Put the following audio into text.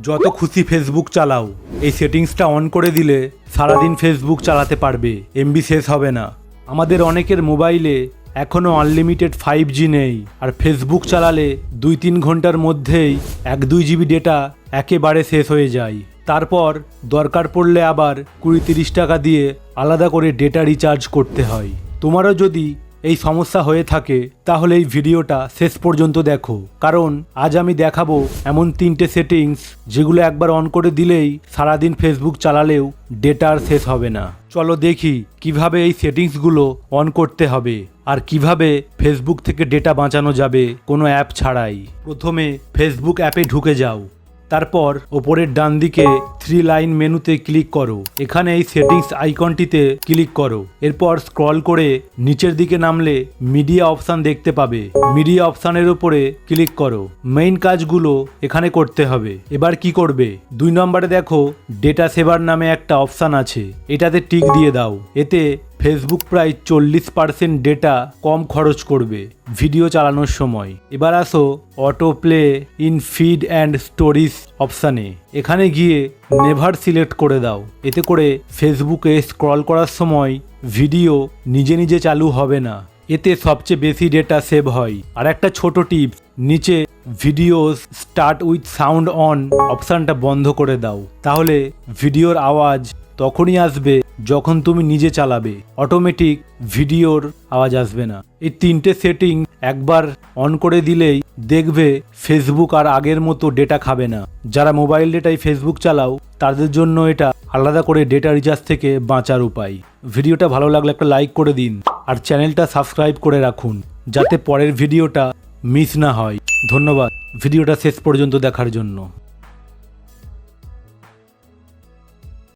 যত খুশি ফেসবুক চালাও, এই সেটিংসটা অন করে দিলে সারাদিন ফেসবুক চালাতে পারবে, এমবি শেষ হবে না। আমাদের অনেকের মোবাইলে এখনও আনলিমিটেড 5G নেই, আর ফেসবুক চালালে 2-3 ঘন্টার মধ্যেই 1-2 জিবি ডেটা একেবারে শেষ হয়ে যায়। তারপর দরকার পড়লে আবার 20-30 টাকা দিয়ে আলাদা করে ডেটা রিচার্জ করতে হয়। তোমারও যদি এই সমস্যা হয়ে থাকে তাহলে এই ভিডিওটা শেষ পর্যন্ত দেখো, কারণ আজ আমি দেখাবো এমন 3টে সেটিংস যেগুলো একবার অন করে দিলেই সারাদিন ফেসবুক চালালেও ডেটা আর শেষ হবে না। চলো দেখি কিভাবে এই সেটিংসগুলো অন করতে হবে আর কিভাবে ফেসবুক থেকে ডেটা বাঁচানো যাবে কোনো অ্যাপ ছাড়াই। প্রথমে ফেসবুক অ্যাপে ঢুকে যাও, তারপর ওপরের ডান দিকে 3 লাইন মেনুতে ক্লিক করো। এখানে এই সেটিংস আইকনটিতে ক্লিক করো। এরপর স্ক্রল করে নিচের দিকে নামলে মিডিয়া অপশান দেখতে পাবে। মিডিয়া অপশানের উপরে ক্লিক করো। মেইন কাজগুলো এখানে করতে হবে। এবার কি করবে, 2 নম্বরে দেখো ডেটা সেভার নামে একটা অপশান আছে, এটাতে টিক দিয়ে দাও। এতে ফেসবুক প্রায় 40% ডেটা কম খরচ করবে ভিডিও চালানোর সময়। এবার আসো auto play in feed and stories অপশানে, এখানে গিয়ে নেভার সিলেক্ট করে দাও। এতে করে ফেসবুকে স্ক্রল করার সময় ভিডিও নিজে নিজে চালু হবে না, এতে সবচেয়ে বেশি ডেটা সেভ হয়। আর একটা ছোট টিপস, নিচে videos start with sound on অপশানটা বন্ধ করে দাও, তাহলে ভিডিওর আওয়াজ তখনই আসবে যখন তুমি নিজে চালাবে, অটোমেটিক ভিডিওর আওয়াজ আসবে না। এই 3টে সেটিং একবার অন করে দিলেই দেখবে ফেসবুক আর আগের মতো ডেটা খাবে না। যারা মোবাইল ডেটায় ফেসবুক চালাও তাদের জন্য এটা আলাদা করে ডেটা রিচার্জ থেকে বাঁচার উপায়। ভিডিওটা ভালো লাগলে একটা লাইক করে দিন আর চ্যানেলটা সাবস্ক্রাইব করে রাখুন যাতে পরের ভিডিওটা মিস না হয়। ধন্যবাদ ভিডিওটা শেষ পর্যন্ত দেখার জন্য।